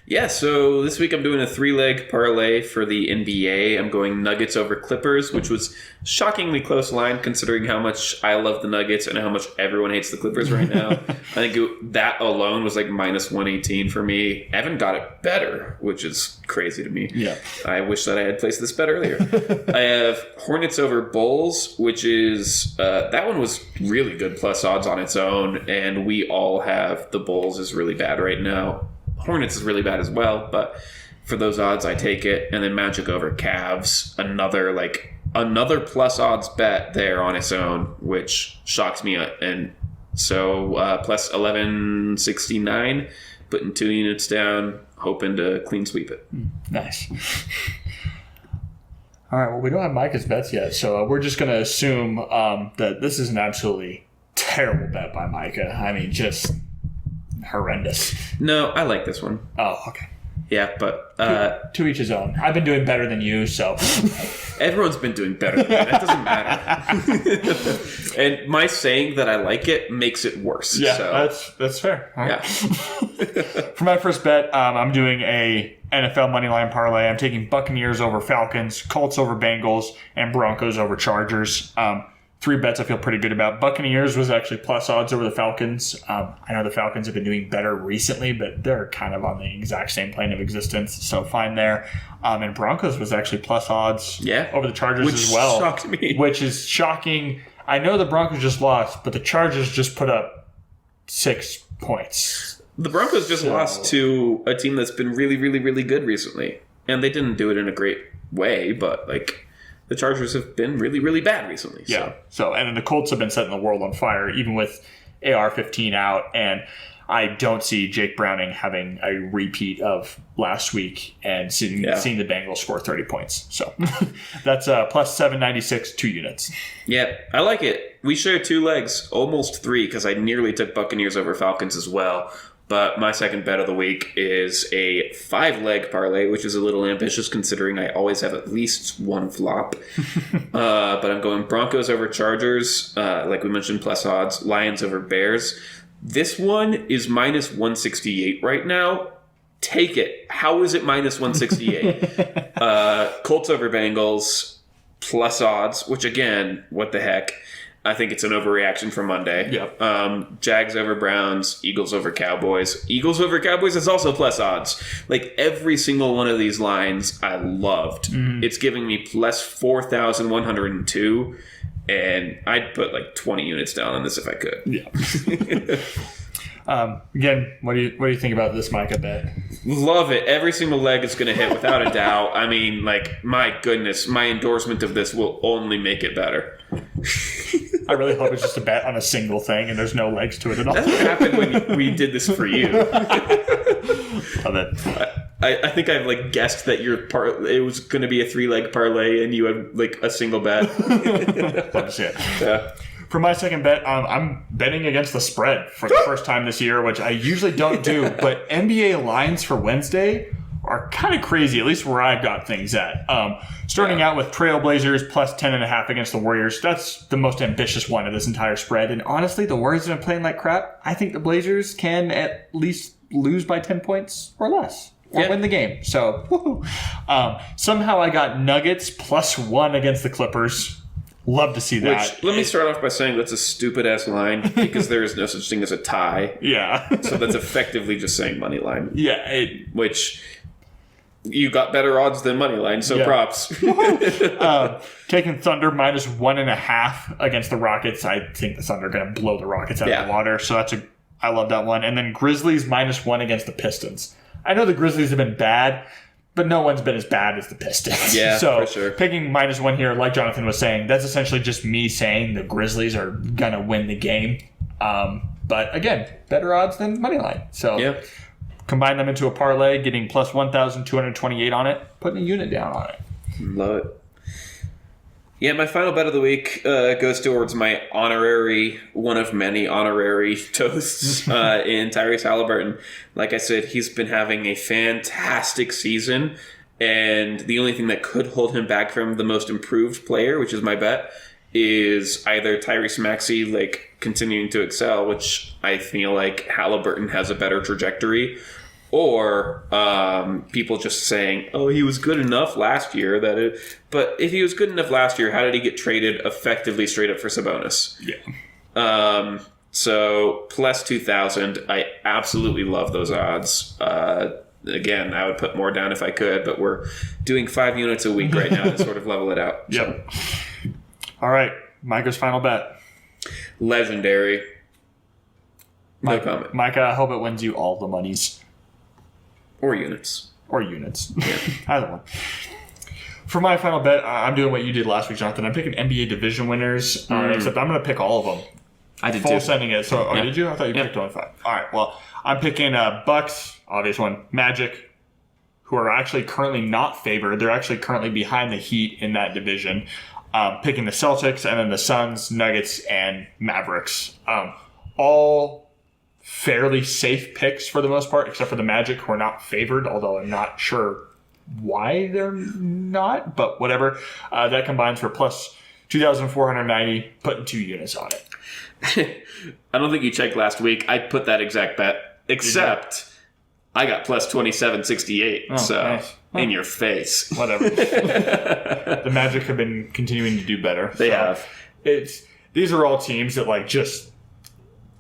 Yeah, so this week I'm doing a 3-leg parlay for the NBA. I'm going Nuggets over Clippers, which was shockingly close line considering how much I love the Nuggets and how much everyone hates the Clippers right now. I think that alone was minus 118 for me. Evan got it better, which is crazy to me. Yeah. I wish that I had placed this bet earlier. I have Hornets over Bulls, which is that one was really good plus odds on its own, and we all have the Bulls is really bad right now. Hornets is really bad as well, but for those odds, I take it. And then Magic over Cavs, another plus odds bet there on its own, which shocks me. And so plus 1169, putting 2 units down, hoping to clean sweep it. Nice. All right, well, we don't have Micah's bets yet, so we're just going to assume that this is an absolutely terrible bet by Micah. I mean, just horrendous. No, I like this one. Oh, okay. Yeah, but to each his own. I've been doing better than you, so everyone's been doing better than me. That doesn't matter. And my saying that I like it makes it worse. Yeah, so. that's fair. All right. Yeah. For my first bet, I'm doing a NFL moneyline parlay. I'm taking Buccaneers over Falcons, Colts over Bengals, and Broncos over Chargers. 3 bets I feel pretty good about. Buccaneers was actually plus odds over the Falcons. I know the Falcons have been doing better recently, but they're kind of on the exact same plane of existence, so fine there. And Broncos was actually plus odds over the Chargers as well. Which shocked me. Which is shocking. I know the Broncos just lost, but the Chargers just put up 6 points. The Broncos just lost to a team that's been really, really, really good recently. And they didn't do it in a great way, but the Chargers have been really, really bad recently. Yeah. So, and then the Colts have been setting the world on fire, even with AR-15 out. And I don't see Jake Browning having a repeat of last week and seeing the Bengals score 30 points. So that's plus 796, 2 units. Yeah, I like it. We share 2 legs, almost 3, because I nearly took Buccaneers over Falcons as well. But my second bet of the week is a 5-leg parlay, which is a little ambitious considering I always have at least one flop. But I'm going Broncos over Chargers, like we mentioned, plus odds. Lions over Bears. This one is minus 168 right now. Take it. How is it minus 168? Colts over Bengals, plus odds, which again, what the heck? I think it's an overreaction for Monday. Yep. Jags over Browns, Eagles over Cowboys. Eagles over Cowboys is also plus odds. Every single one of these lines I loved. Mm-hmm. It's giving me plus 4,102, and I'd put 20 units down on this if I could. Yeah. Again, what do you think about this Micah bet? Love it. Every single leg is going to hit without a doubt. I mean, my goodness, my endorsement of this will only make it better. I really hope it's just a bet on a single thing and there's no legs to it at all. That's what happened when we did this for you. Love it. I think I've guessed that it was going to be a 3-leg parlay and you had a single bet. Love to see it. Yeah. For my second bet, I'm betting against the spread for the first time this year, which I usually don't do. But NBA lines for Wednesday are kind of crazy, at least where I've got things at. Starting out with Trailblazers plus 10.5 against the Warriors. That's the most ambitious one of this entire spread. And honestly, the Warriors have been playing like crap. I think the Blazers can at least lose by 10 points or less. Or win the game. So, woohoo. Somehow I got Nuggets plus 1 against the Clippers. Love to see that. Which, let me start off by saying that's a stupid-ass line because there is no such thing as a tie. Yeah. So that's effectively just saying money line. Yeah. Which, you got better odds than money line, so props. Taking Thunder minus 1.5 against the Rockets. I think the Thunder are going to blow the Rockets out of the water. So I love that one. And then Grizzlies minus 1 against the Pistons. I know the Grizzlies have been bad, but no one's been as bad as the Pistons. Yeah, so for sure. Picking minus 1 here, like Jonathan was saying, that's essentially just me saying the Grizzlies are going to win the game. But again, better odds than money line. So combine them into a parlay, getting plus 1,228 on it, putting a unit down on it. Love it. Yeah, my final bet of the week goes towards my one of many honorary toasts in Tyrese Halliburton. Like I said, he's been having a fantastic season, and the only thing that could hold him back from the most improved player, which is my bet, is either Tyrese Maxey continuing to excel, which I feel like Halliburton has a better trajectory, or people just saying, "Oh, he was good enough last year." But if he was good enough last year, how did he get traded effectively straight up for Sabonis? Yeah. So plus 2,000, I absolutely love those odds. Again, I would put more down if I could, but we're doing 5 units a week right now to sort of level it out. Yep. So. All right, Micah's final bet. Legendary. No comment. Micah, I hope it wins you all the monies. Or units. Yeah. Either one. For my final bet, I'm doing what you did last week, Jonathan. I'm picking NBA division winners, except I'm going to pick all of them. I did Full too. Sending it. So, did you? I thought you picked only 5. All right, well, I'm picking Bucks, obvious one, Magic, who are actually currently not favored. They're actually currently behind the Heat in that division. Picking the Celtics, and then the Suns, Nuggets, and Mavericks. All fairly safe picks for the most part, except for the Magic, who are not favored, although I'm not sure why they're not, but whatever. That combines for plus 2,490, putting 2 units on it. I don't think you checked last week. I put that exact bet, except I got plus 2768. Nice. In your face. Whatever. The Magic have been continuing to do better. They have. These are all teams that just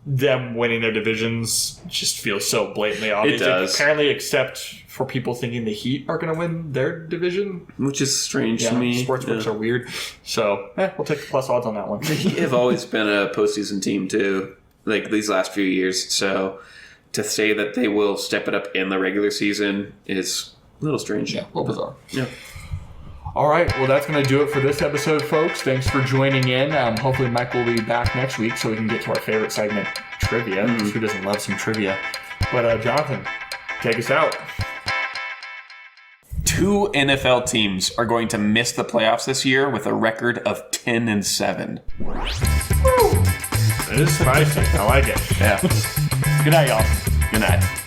them winning their divisions just feels so blatantly obvious. It does. Apparently, except for people thinking the Heat are going to win their division. Which is strange to me. Sportsbooks are weird. So, we'll take the plus odds on that one. The Heat have always been a postseason team, too, these last few years. So, to say that they will step it up in the regular season is a little strange. Yeah, a little bizarre. Yeah. All right, well, that's going to do it for this episode, folks. Thanks for joining in. Hopefully, Mike will be back next week so we can get to our favorite segment, trivia. Who doesn't love some trivia? But, Jonathan, take us out. 2 NFL teams are going to miss the playoffs this year with a record of 10-7. It is spicy. I like it. Yeah. Good night, y'all. Good night.